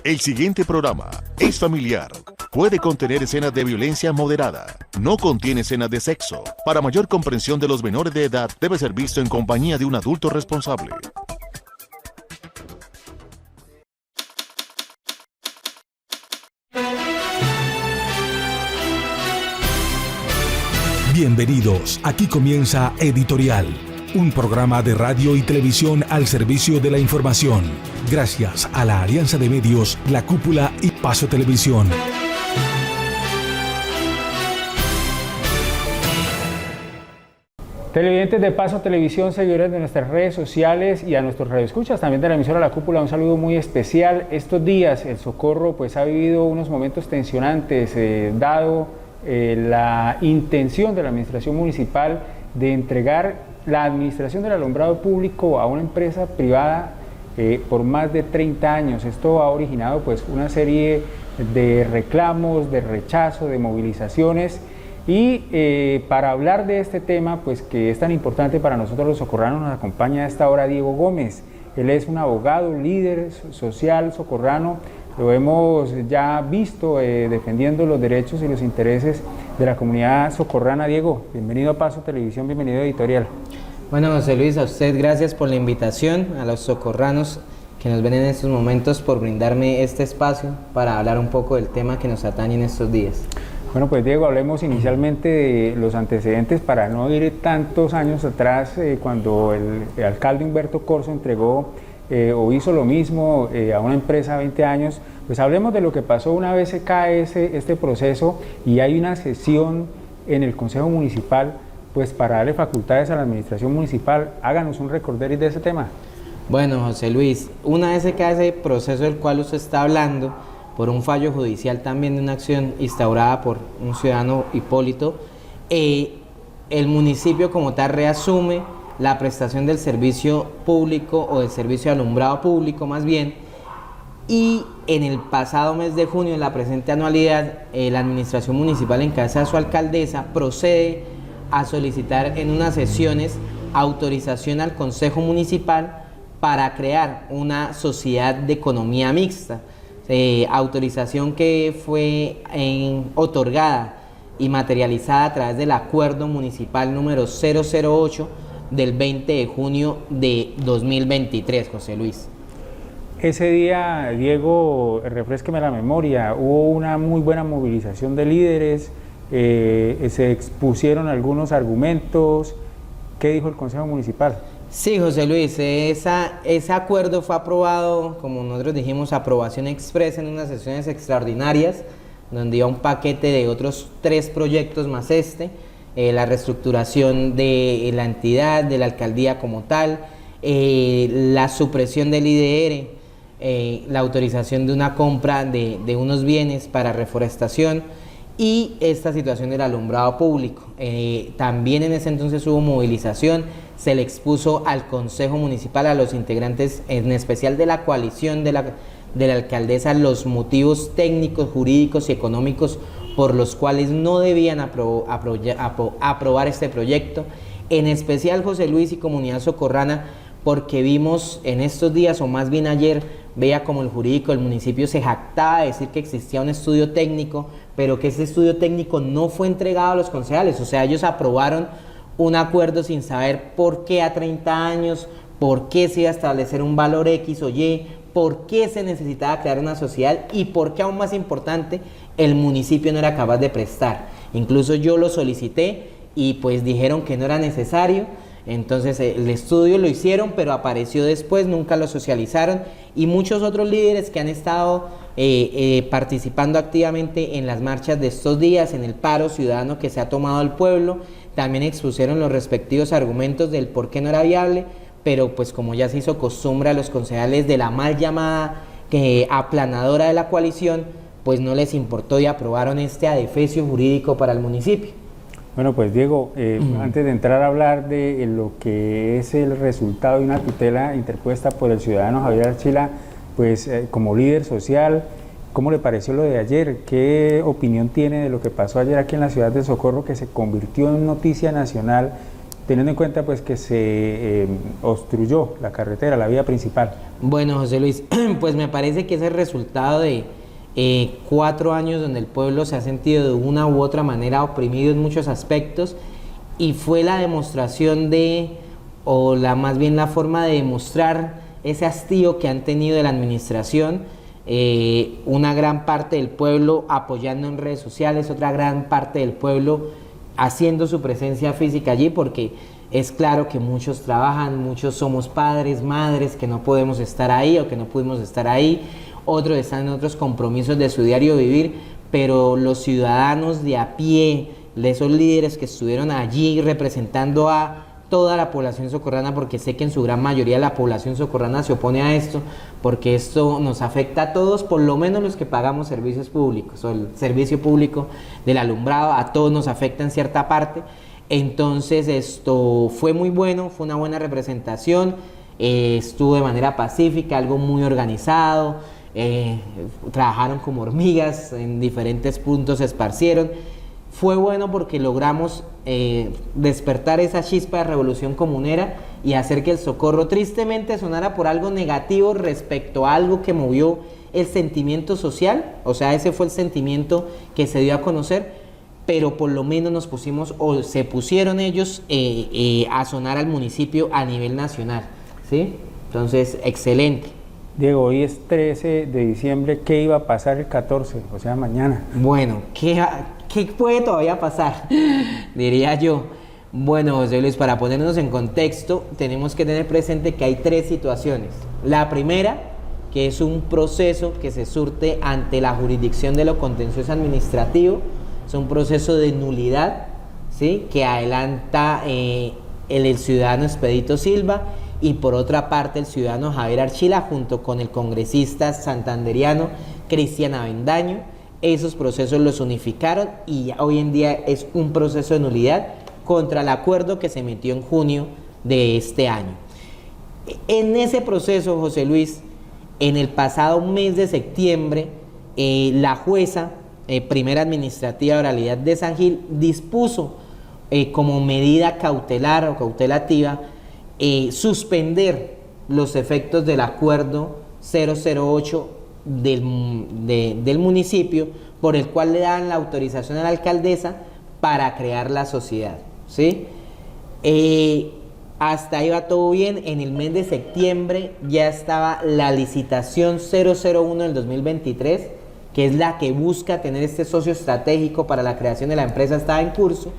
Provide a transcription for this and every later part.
El siguiente programa es familiar. Puede contener escenas de violencia moderada. No contiene escenas de sexo. Para mayor comprensión de los menores de edad, debe ser visto en compañía de un adulto responsable. Bienvenidos, aquí comienza Editorial, un programa de radio y televisión al servicio de la información, gracias a la alianza de medios La Cúpula y Paso Televisión. Televidentes de Paso Televisión, seguidores de nuestras redes sociales y a nuestros radioescuchas también de la emisora La Cúpula, un saludo muy especial. Estos días el Socorro pues ha vivido unos momentos tensionantes, dado la intención de la administración municipal de entregar la administración del alumbrado público a una empresa privada por más de 30 años. Esto ha originado pues una serie de reclamos, de rechazo, de movilizaciones y para hablar de este tema pues que es tan importante para nosotros los socorranos nos acompaña a esta hora Diego Gómez. Él es un abogado, líder social socorrano. Lo hemos ya visto defendiendo los derechos y los intereses de la comunidad socorrana. Diego, bienvenido a Paso Televisión, bienvenido a Editorial. Bueno, José Luis, a usted gracias por la invitación, a los socorranos que nos ven en estos momentos por brindarme este espacio para hablar un poco del tema que nos atañe en estos días. Bueno, pues Diego, hablemos inicialmente de los antecedentes para no ir tantos años atrás, cuando el alcalde Humberto Corzo entregó o hizo lo mismo a una empresa a 20 años, pues hablemos de lo que pasó una vez se cae este proceso y hay una sesión en el Consejo Municipal pues para darle facultades a la administración municipal. Háganos un recorderis de ese tema. Bueno, José Luis, una vez se cae ese proceso del cual usted está hablando, por un fallo judicial también de una acción instaurada por un ciudadano Hipólito, el municipio como tal reasume la prestación del servicio público o del servicio de alumbrado público más bien, y en el pasado mes de junio de la presente anualidad, la administración municipal en cabeza de su alcaldesa procede a solicitar en unas sesiones autorización al Consejo Municipal para crear una sociedad de economía mixta, autorización que fue otorgada y materializada a través del acuerdo municipal número 008 del 20 de junio de 2023, José Luis. Ese día, Diego, refrésqueme la memoria, hubo una muy buena movilización de líderes, se expusieron algunos argumentos. ¿Qué dijo el Consejo Municipal? Sí, José Luis, ese acuerdo fue aprobado, como nosotros dijimos, aprobación expresa en unas sesiones extraordinarias, donde iba un paquete de otros 3 proyectos más la reestructuración de la entidad, de la alcaldía como tal, la supresión del IDR, la autorización de una compra de unos bienes para reforestación y esta situación del alumbrado público. También en ese entonces hubo movilización, se le expuso al Consejo Municipal, a los integrantes, en especial de la coalición de la alcaldesa, los motivos técnicos, jurídicos y económicos por los cuales no debían aprobar este proyecto, en especial José Luis y comunidad socorrana, porque vimos en estos días, o más bien ayer, veía como el jurídico del municipio se jactaba de decir que existía un estudio técnico, pero que ese estudio técnico no fue entregado a los concejales. O sea, ellos aprobaron un acuerdo sin saber por qué a 30 años, por qué se iba a establecer un valor X o Y, por qué se necesitaba crear una sociedad y por qué, aún más importante, el municipio no era capaz de prestar. Incluso yo lo solicité y pues dijeron que no era necesario. Entonces el estudio lo hicieron, pero apareció después, nunca lo socializaron, y muchos otros líderes que han estado participando activamente en las marchas de estos días, en el paro ciudadano que se ha tomado al pueblo, también expusieron los respectivos argumentos del por qué no era viable, pero pues como ya se hizo costumbre a los concejales de la mal llamada aplanadora de la coalición, pues no les importó y aprobaron este adefesio jurídico para el municipio. Bueno, pues Diego, antes de entrar a hablar de lo que es el resultado de una tutela interpuesta por el ciudadano Javier Archila, pues como líder social, ¿cómo le pareció lo de ayer? ¿Qué opinión tiene de lo que pasó ayer aquí en la ciudad de Socorro, que se convirtió en noticia nacional teniendo en cuenta pues que se obstruyó la carretera, la vía principal? Bueno, José Luis, pues me parece que es el resultado de 4 años donde el pueblo se ha sentido de una u otra manera oprimido en muchos aspectos, y fue la demostración más bien la forma de demostrar ese hastío que han tenido de la administración, una gran parte del pueblo apoyando en redes sociales, otra gran parte del pueblo haciendo su presencia física allí, porque es claro que muchos trabajan, muchos somos padres, madres que no podemos estar ahí o que no pudimos estar ahí, otros están en otros compromisos de su diario vivir, pero los ciudadanos de a pie, de esos líderes que estuvieron allí representando a toda la población socorrana, porque sé que en su gran mayoría la población socorrana se opone a esto, porque esto nos afecta a todos, por lo menos los que pagamos servicios públicos, o el servicio público del alumbrado, a todos nos afecta en cierta parte. Entonces esto fue muy bueno, fue una buena representación, estuvo de manera pacífica, algo muy organizado, trabajaron como hormigas, en diferentes puntos se esparcieron. Fue bueno porque logramos despertar esa chispa de revolución comunera y hacer que el Socorro tristemente sonara por algo negativo respecto a algo que movió el sentimiento social, o sea, ese fue el sentimiento que se dio a conocer, pero por lo menos nos pusimos, o se pusieron ellos a sonar al municipio a nivel nacional, ¿sí? Entonces, excelente. Diego, hoy es 13 de diciembre, ¿qué iba a pasar el 14, o sea, mañana? Bueno, ¿qué puede todavía pasar? Diría yo. Bueno, José Luis, para ponernos en contexto, tenemos que tener presente que hay 3 situaciones. La primera, que es un proceso que se surte ante la jurisdicción de lo contencioso administrativo, es un proceso de nulidad, ¿sí?, que adelanta el ciudadano Expedito Silva, y por otra parte el ciudadano Javier Archila junto con el congresista santanderiano Cristian Avendaño. Esos procesos los unificaron y hoy en día es un proceso de nulidad contra el acuerdo que se metió en junio de este año. En ese proceso, José Luis, en el pasado mes de septiembre, la jueza primera administrativa de oralidad de San Gil dispuso como medida cautelar o cautelativa suspender los efectos del acuerdo 008 del municipio, por el cual le dan la autorización a la alcaldesa para crear la sociedad, ¿sí? Hasta ahí va todo bien. En el mes de septiembre ya estaba la licitación 001 del 2023, que es la que busca tener este socio estratégico para la creación de la empresa, estaba en curso.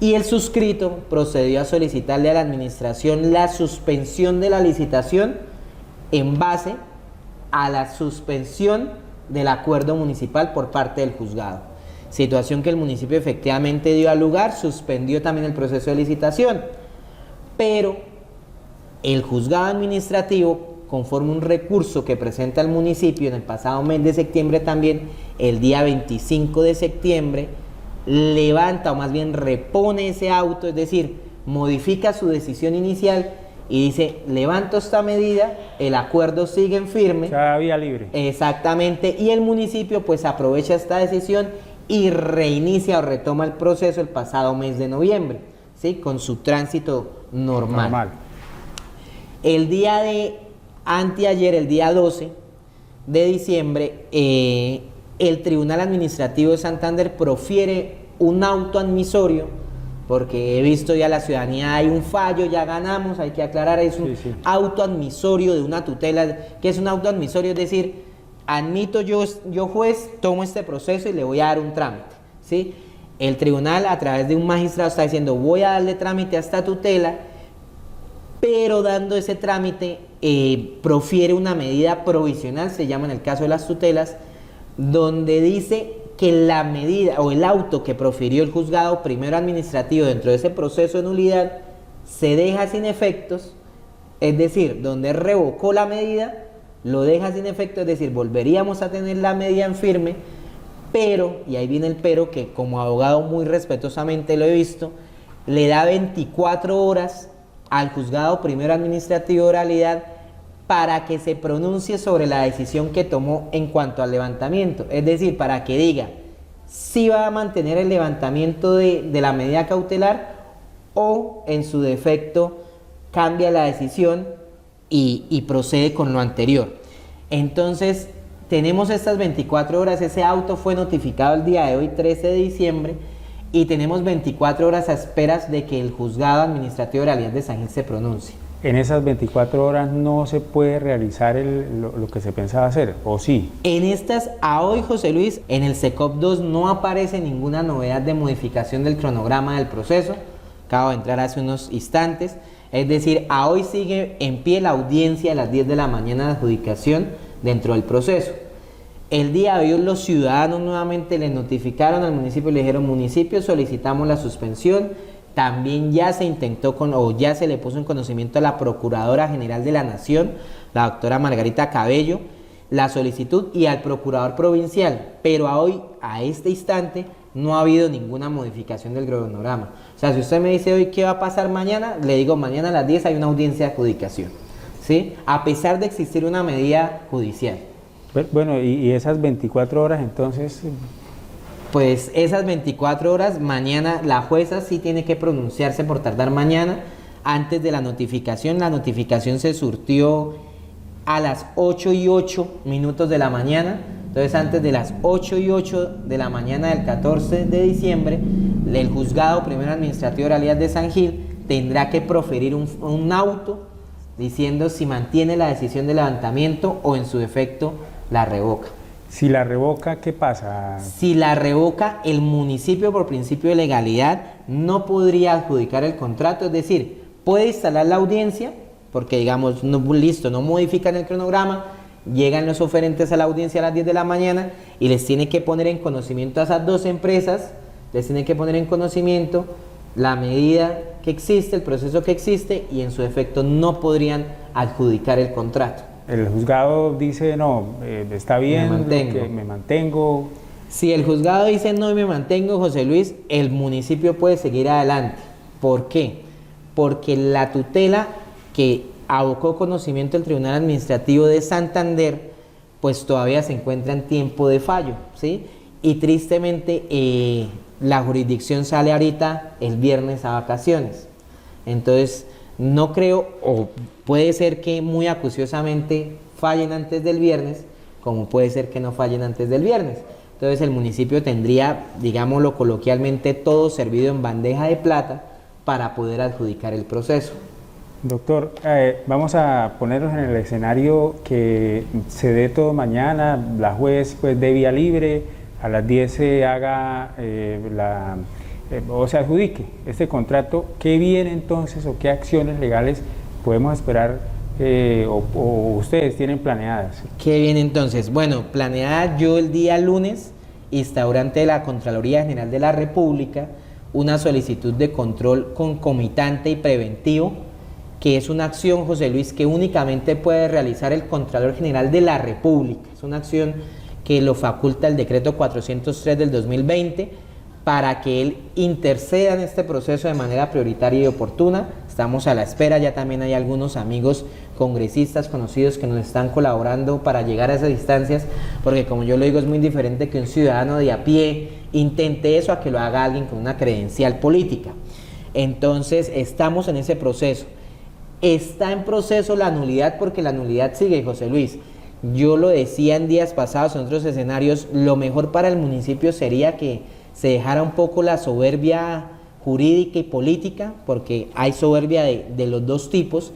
Y el suscrito procedió a solicitarle a la administración la suspensión de la licitación en base a la suspensión del acuerdo municipal por parte del juzgado. Situación que el municipio efectivamente dio al lugar, suspendió también el proceso de licitación. Pero el juzgado administrativo, conforme un recurso que presenta el municipio en el pasado mes de septiembre también, el día 25 de septiembre, levanta o más bien repone ese auto, es decir, modifica su decisión inicial y dice: levanto esta medida, el acuerdo sigue en firme. O sea, vía libre. Exactamente, y el municipio pues aprovecha esta decisión y reinicia o retoma el proceso el pasado mes de noviembre, ¿sí?, con su tránsito normal. El día de anteayer, el día 12 de diciembre, el Tribunal Administrativo de Santander profiere un auto admisorio, porque he visto ya la ciudadanía, hay un fallo, ya ganamos, hay que aclarar, es un auto admisorio de una tutela. ¿Qué es un auto admisorio? Es decir, admito yo juez, tomo este proceso y le voy a dar un trámite, ¿sí? El tribunal a través de un magistrado está diciendo: voy a darle trámite a esta tutela, pero dando ese trámite profiere una medida provisional, se llama en el caso de las tutelas, donde dice que la medida o el auto que profirió el juzgado primero administrativo dentro de ese proceso de nulidad se deja sin efectos, es decir, donde revocó la medida, lo deja sin efecto, es decir, volveríamos a tener la medida en firme, pero, y ahí viene el pero, que como abogado muy respetuosamente lo he visto, le da 24 horas al juzgado primero administrativo de oralidad para que se pronuncie sobre la decisión que tomó en cuanto al levantamiento, es decir, para que diga si va a mantener el levantamiento de la medida cautelar o en su defecto cambia la decisión y procede con lo anterior. Entonces tenemos estas 24 horas, ese auto fue notificado el día de hoy, 13 de diciembre, y tenemos 24 horas a esperas de que el juzgado administrativo de la Alianza de San Gil se pronuncie. En esas 24 horas no se puede realizar lo que se pensaba hacer, ¿o sí? En estas, a hoy, José Luis, en el SECOP 2 no aparece ninguna novedad de modificación del cronograma del proceso. Acabo de entrar hace unos instantes. Es decir, a hoy sigue en pie la audiencia a las 10 de la mañana de adjudicación dentro del proceso. El día de hoy los ciudadanos nuevamente le notificaron al municipio y le dijeron: municipio, solicitamos la suspensión. También ya se intentó ya se le puso en conocimiento a la Procuradora General de la Nación, la doctora Margarita Cabello, la solicitud, y al Procurador Provincial, pero a este instante no ha habido ninguna modificación del cronograma. O sea, si usted me dice hoy qué va a pasar mañana, le digo mañana a las 10 hay una audiencia de adjudicación, ¿sí? A pesar de existir una medida judicial. Bueno, y esas 24 horas entonces... Pues esas 24 horas, mañana la jueza sí tiene que pronunciarse por tardar mañana antes de la notificación. La notificación se surtió a las 8:08 de la mañana. Entonces, antes de las 8:08 de la mañana del 14 de diciembre, el juzgado primero administrativo de la Alianza de San Gil tendrá que proferir un auto diciendo si mantiene la decisión de levantamiento o en su defecto la revoca. Si la revoca, ¿qué pasa? Si la revoca, el municipio por principio de legalidad no podría adjudicar el contrato, es decir, puede instalar la audiencia, porque digamos, no modifican el cronograma, llegan los oferentes a la audiencia a las 10 de la mañana y les tiene que poner en conocimiento a esas dos empresas, les tiene que poner en conocimiento la medida que existe, el proceso que existe, y en su efecto no podrían adjudicar el contrato. El juzgado dice no, está bien, me mantengo. Si el juzgado dice no y me mantengo, José Luis, el municipio puede seguir adelante. ¿Por qué? Porque la tutela que abocó conocimiento del Tribunal Administrativo de Santander, pues todavía se encuentra en tiempo de fallo, ¿sí? Y tristemente la jurisdicción sale ahorita el viernes a vacaciones. Entonces, no creo, o puede ser que muy acuciosamente fallen antes del viernes, como puede ser que no fallen antes del viernes. Entonces el municipio tendría, digámoslo coloquialmente, todo servido en bandeja de plata para poder adjudicar el proceso. Doctor, vamos a ponernos en el escenario que se dé todo mañana, la juez pues dé vía libre, a las 10 se haga o se adjudique este contrato. ¿Qué viene entonces o qué acciones legales podemos esperar o ustedes tienen planeadas? ¿Qué viene entonces? Bueno, planeada yo el día lunes instauré ante la Contraloría General de la República una solicitud de control concomitante y preventivo, que es una acción, José Luis, que únicamente puede realizar el Contralor General de la República. Es una acción que lo faculta el decreto 403 del 2020, para que él interceda en este proceso de manera prioritaria y oportuna. Estamos a la espera, ya también hay algunos amigos congresistas conocidos que nos están colaborando para llegar a esas instancias, porque como yo lo digo, es muy diferente que un ciudadano de a pie intente eso a que lo haga alguien con una credencial política. Entonces, estamos en ese proceso. Está en proceso la nulidad, porque la nulidad sigue, José Luis. Yo lo decía en días pasados en otros escenarios, lo mejor para el municipio sería que se dejara un poco la soberbia jurídica y política, porque hay soberbia de los dos tipos,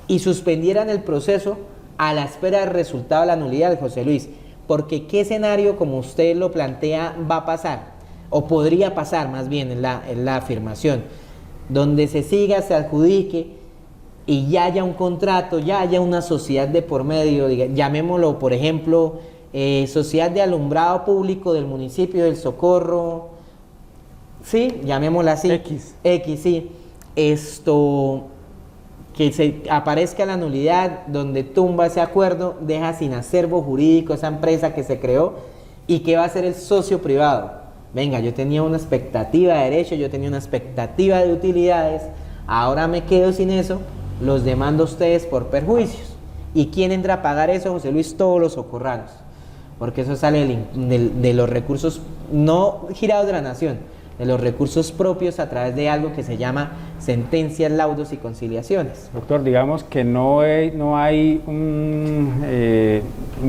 y suspendieran el proceso a la espera del resultado de la nulidad, José Luis. Porque ¿qué escenario, como usted lo plantea, va a pasar? O podría pasar, más bien, en la afirmación, donde se siga, se adjudique, y ya haya un contrato, ya haya una sociedad de por medio, llamémoslo, por ejemplo, Sociedad de Alumbrado Público del municipio del Socorro, sí, llamémosla así, X, sí, que se aparezca la nulidad, donde tumba ese acuerdo, deja sin acervo jurídico esa empresa que se creó, y que va a ser el socio privado. Venga, yo tenía una expectativa de derechos, yo tenía una expectativa de utilidades, ahora me quedo sin eso, los demando a ustedes por perjuicios. ¿Y quién entra a pagar eso, José Luis? Todos los socorranos, porque eso sale de los recursos no girados de la nación, de los recursos propios a través de algo que se llama sentencias, laudos y conciliaciones. Doctor, digamos que no hay un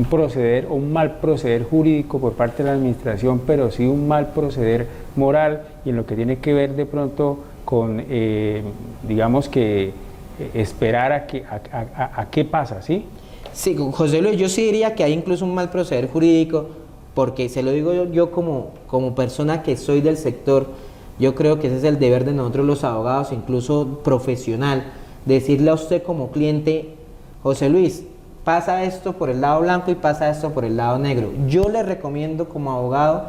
proceder o un mal proceder jurídico por parte de la administración, pero sí un mal proceder moral, y en lo que tiene que ver de pronto con, digamos que esperar a qué pasa, ¿sí? Sí, José Luis, yo sí diría que hay incluso un mal proceder jurídico, porque se lo digo yo como persona que soy del sector. Yo creo que ese es el deber de nosotros los abogados, incluso profesional, decirle a usted como cliente: José Luis, pasa esto por el lado blanco y pasa esto por el lado negro. Yo le recomiendo como abogado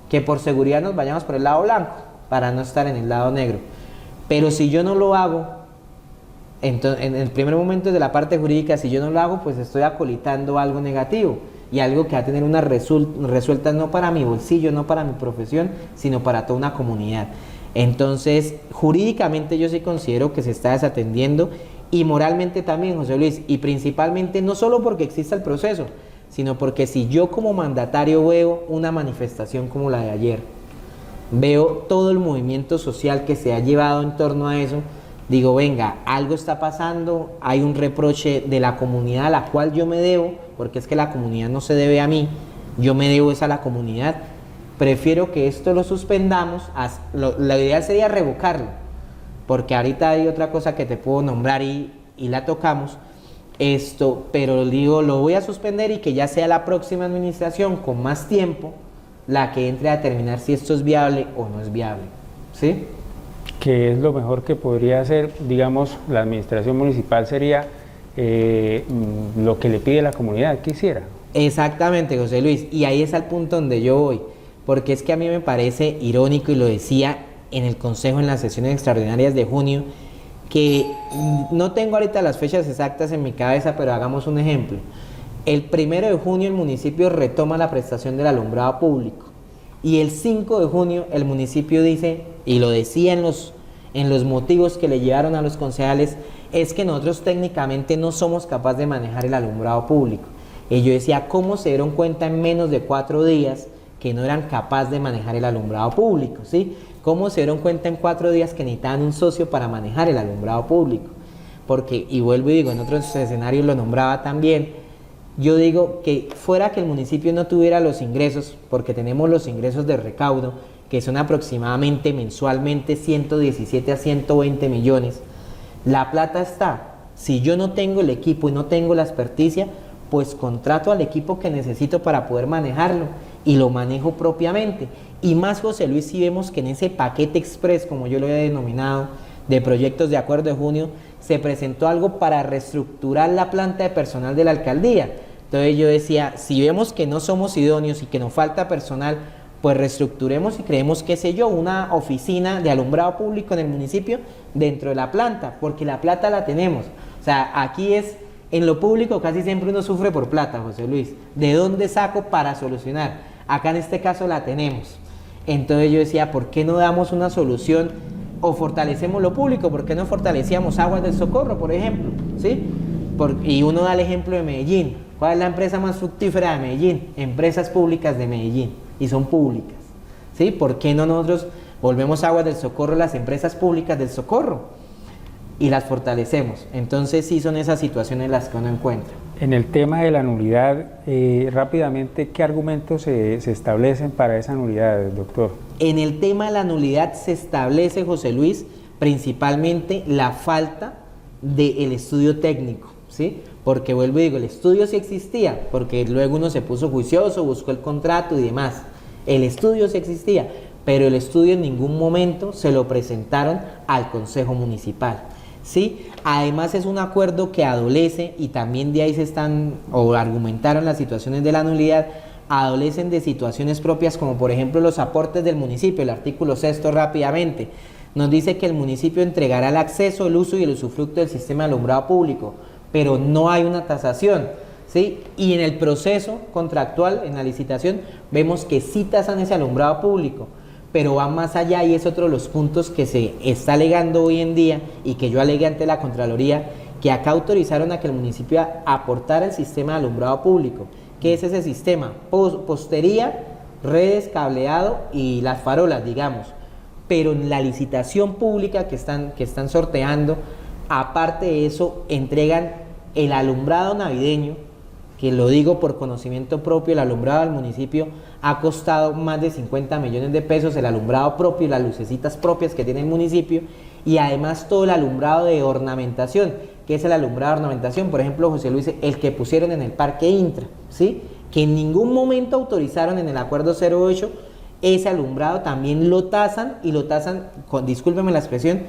que por seguridad nos vayamos por el lado blanco, para no estar en el lado negro. Pero si yo no lo hago, entonces, en el primer momento de la parte jurídica, si yo no lo hago, pues estoy acolitando algo negativo, y algo que va a tener unas resultas no para mi bolsillo, no para mi profesión, sino para toda una comunidad. Entonces, jurídicamente yo sí considero que se está desatendiendo, y moralmente también, José Luis, y principalmente no solo porque exista el proceso, sino porque si yo como mandatario veo una manifestación como la de ayer, veo todo el movimiento social que se ha llevado en torno a eso, digo, venga, algo está pasando, hay un reproche de la comunidad a la cual yo me debo, porque es que la comunidad no se debe a mí, yo me debo es a la comunidad. Prefiero que esto lo suspendamos, lo ideal sería revocarlo, porque ahorita hay otra cosa que te puedo nombrar y la tocamos, pero digo, lo voy a suspender, y que ya sea la próxima administración con más tiempo la que entre a determinar si esto es viable o no es viable, ¿sí? Que es lo mejor que podría hacer, digamos, la administración municipal sería lo que le pide la comunidad que hiciera. Exactamente, José Luis, y ahí es el punto donde yo voy, porque es que a mí me parece irónico, y lo decía en el Consejo en las sesiones extraordinarias de junio, que no tengo ahorita las fechas exactas en mi cabeza, pero hagamos un ejemplo. El 1 de junio el municipio retoma la prestación del alumbrado público, y el 5 de junio el municipio dice, y lo decía en los motivos que le llevaron a los concejales, es que nosotros técnicamente no somos capaces de manejar el alumbrado público. Y yo decía, ¿cómo se dieron cuenta en menos de 4 días que no eran capaces de manejar el alumbrado público? ¿Sí? ¿Cómo se dieron cuenta en 4 días que necesitaban un socio para manejar el alumbrado público? Porque, y vuelvo y digo, en otros escenarios lo nombraba también, yo digo que fuera que el municipio no tuviera los ingresos, porque tenemos los ingresos de recaudo, que son aproximadamente mensualmente 117 a 120 millones, la plata está. Si yo no tengo el equipo y no tengo la experticia, pues contrato al equipo que necesito para poder manejarlo, y lo manejo propiamente. Y más, José Luis, si vemos que en ese paquete express, como yo lo he denominado, de proyectos de acuerdo de junio, se presentó algo para reestructurar la planta de personal de la alcaldía. Entonces yo decía, si vemos que no somos idóneos y que nos falta personal, pues reestructuremos y creemos, qué sé yo, una oficina de alumbrado público en el municipio dentro de la planta, porque la plata la tenemos. O sea, aquí es, en lo público casi siempre uno sufre por plata, José Luis. ¿De dónde saco para solucionar? Acá en este caso la tenemos. Entonces yo decía, ¿por qué no damos una solución o fortalecemos lo público? ¿Por qué no fortalecíamos Aguas del Socorro, por ejemplo? ¿Sí? Y uno da el ejemplo de Medellín. ¿Cuál es la empresa más fructífera de Medellín? Empresas Públicas de Medellín, y son públicas, ¿sí? ¿Por qué no nosotros volvemos Aguas del Socorro las empresas públicas del Socorro y las fortalecemos? Entonces sí son esas situaciones las que uno encuentra. En el tema de la nulidad, rápidamente, ¿qué argumentos se establecen para esa nulidad, doctor? En el tema de la nulidad se establece, José Luis, principalmente la falta del estudio técnico, ¿sí? Porque vuelvo y digo, el estudio sí existía, porque luego uno se puso juicioso, buscó el contrato y demás. El estudio sí existía, pero el estudio en ningún momento se lo presentaron al Consejo Municipal, ¿sí? Además es un acuerdo que adolece, y también de ahí se están, o argumentaron las situaciones de la nulidad, adolecen de situaciones propias, como por ejemplo los aportes del municipio. El artículo 6 rápidamente nos dice que el municipio entregará el acceso, el uso y el usufructo del sistema de alumbrado público, pero no hay una tasación, ¿sí? Y en el proceso contractual, en la licitación, vemos que sí tasan ese alumbrado público, pero va más allá, y es otro de los puntos que se está alegando hoy en día, y que yo alegué ante la Contraloría, que acá autorizaron a que el municipio aportara el sistema de alumbrado público. ¿Qué es ese sistema? Postería, redes, cableado y las farolas, digamos. pero en la licitación pública que están sorteando, aparte de eso, entregan el alumbrado navideño, que lo digo por conocimiento propio, el alumbrado del municipio ha costado más de 50 millones de pesos, el alumbrado propio y las lucecitas propias que tiene el municipio, y además todo el alumbrado de ornamentación. ¿Qué es el alumbrado de ornamentación? Por ejemplo, José Luis, el que pusieron en el Parque Intra, ¿sí?, que en ningún momento autorizaron en el acuerdo 08, ese alumbrado también lo tasan, y lo tasan, discúlpeme la expresión,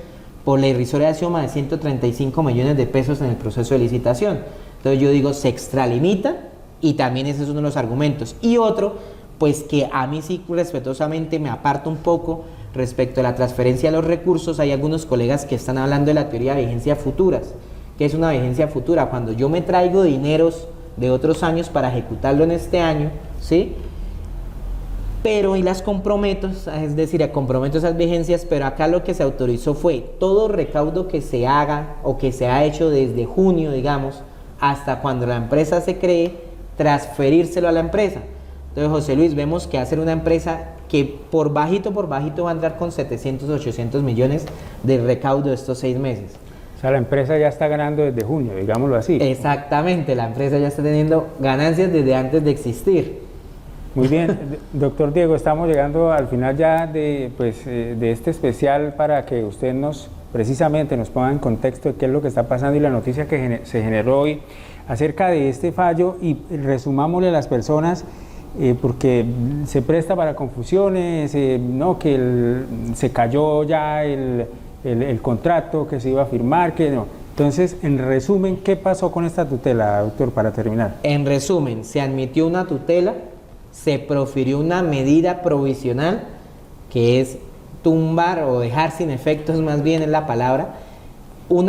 por la irrisoria suma de 135 millones de pesos en el proceso de licitación. Entonces yo digo, se extralimita, y también ese es uno de los argumentos. Y otro, pues que a mí sí respetuosamente me aparto un poco respecto a la transferencia de los recursos. Hay algunos colegas que están hablando de la teoría de vigencias futuras. ¿Qué es una vigencia futura? Cuando yo me traigo dineros de otros años para ejecutarlo en este año, ¿sí?, pero y las comprometo, es decir, comprometo esas vigencias, pero acá lo que se autorizó fue todo recaudo que se haga o que se ha hecho desde junio, digamos, hasta cuando la empresa se cree, transferírselo a la empresa. Entonces, José Luis, vemos que hacer una empresa que por bajito va a entrar con 700, 800 millones de recaudo estos 6 meses. O sea, la empresa ya está ganando desde junio, digámoslo así. Exactamente, la empresa ya está teniendo ganancias desde antes de existir. Muy bien, doctor Diego, estamos llegando al final ya de este especial, para que usted precisamente nos ponga en contexto de qué es lo que está pasando y la noticia que se generó hoy acerca de este fallo, y resumámosle a las personas, porque se presta para confusiones, que se cayó ya el contrato que se iba a firmar, que no. Entonces, en resumen, ¿qué pasó con esta tutela, doctor, para terminar? En resumen, se admitió una tutela, se profirió una medida provisional, que es tumbar o dejar sin efectos, más bien es la palabra, un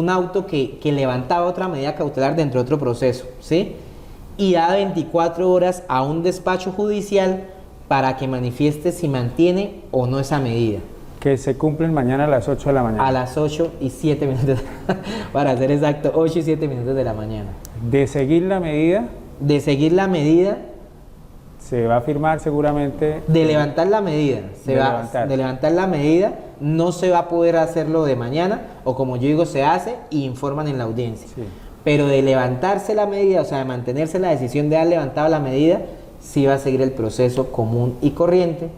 auto que levantaba otra medida cautelar dentro de otro proceso, ¿sí?, y da 24 horas a un despacho judicial para que manifieste si mantiene o no esa medida. Que se cumplen mañana a las 8 de la mañana. A las 8 y 7 minutos, para ser exacto, 8 y 7 minutos de la mañana. De seguir la medida. De seguir la medida. Se va a firmar seguramente. De levantar la medida. De levantar la medida, no se va a poder hacerlo de mañana, o como yo digo, se hace y informan en la audiencia. Sí. Pero de levantarse la medida, o sea, de mantenerse la decisión de haber levantado la medida, sí va a seguir el proceso común y corriente,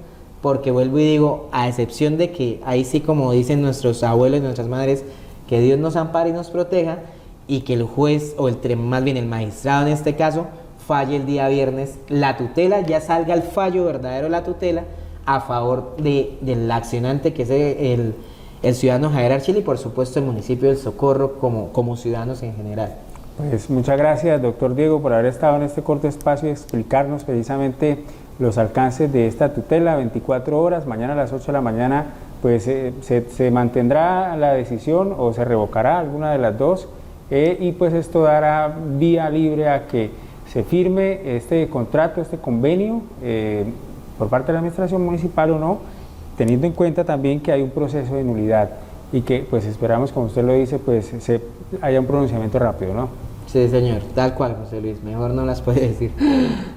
porque vuelvo y digo, a excepción de que ahí sí, como dicen nuestros abuelos y nuestras madres, que Dios nos ampare y nos proteja, y que el juez, o más bien el magistrado en este caso, falle el día viernes, la tutela, ya salga el fallo verdadero de la tutela a favor del accionante, que es el ciudadano Javier Archila, y por supuesto el municipio del Socorro como ciudadanos en general. Pues muchas gracias, doctor Diego, por haber estado en este corto espacio y explicarnos precisamente los alcances de esta tutela. 24 horas, mañana a las 8 de la mañana, pues se mantendrá la decisión o se revocará alguna de las dos, y pues esto dará vía libre a que se firme este contrato, este convenio, por parte de la administración municipal o no, teniendo en cuenta también que hay un proceso de nulidad, y que pues esperamos, como usted lo dice, pues haya un pronunciamiento rápido, ¿no? Sí, señor, tal cual, José Luis, mejor no las puede decir.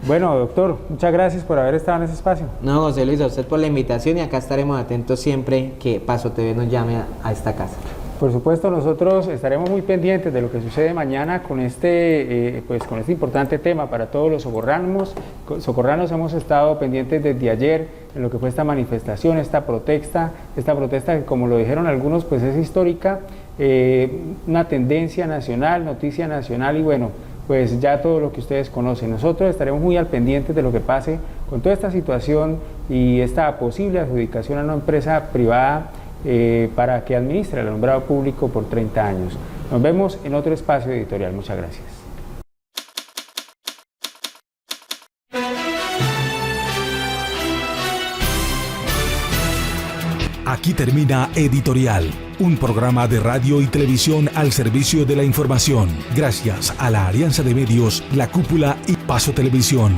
Bueno, doctor, muchas gracias por haber estado en ese espacio. No, José Luis, a usted por la invitación, y acá estaremos atentos siempre que Paso TV nos llame a esta casa. Por supuesto, nosotros estaremos muy pendientes de lo que sucede mañana con este importante tema para todos los socorranos. Hemos estado pendientes desde ayer en lo que fue esta manifestación, esta protesta que, como lo dijeron algunos, pues es histórica, una tendencia nacional, noticia nacional, y bueno, pues ya todo lo que ustedes conocen. Nosotros estaremos muy al pendiente de lo que pase con toda esta situación y esta posible adjudicación a una empresa privada para que administre el alumbrado público por 30 años. Nos vemos en otro espacio editorial. Muchas gracias. Aquí termina Editorial, un programa de radio y televisión al servicio de la información, gracias a la Alianza de Medios, La Cúpula y Paso Televisión.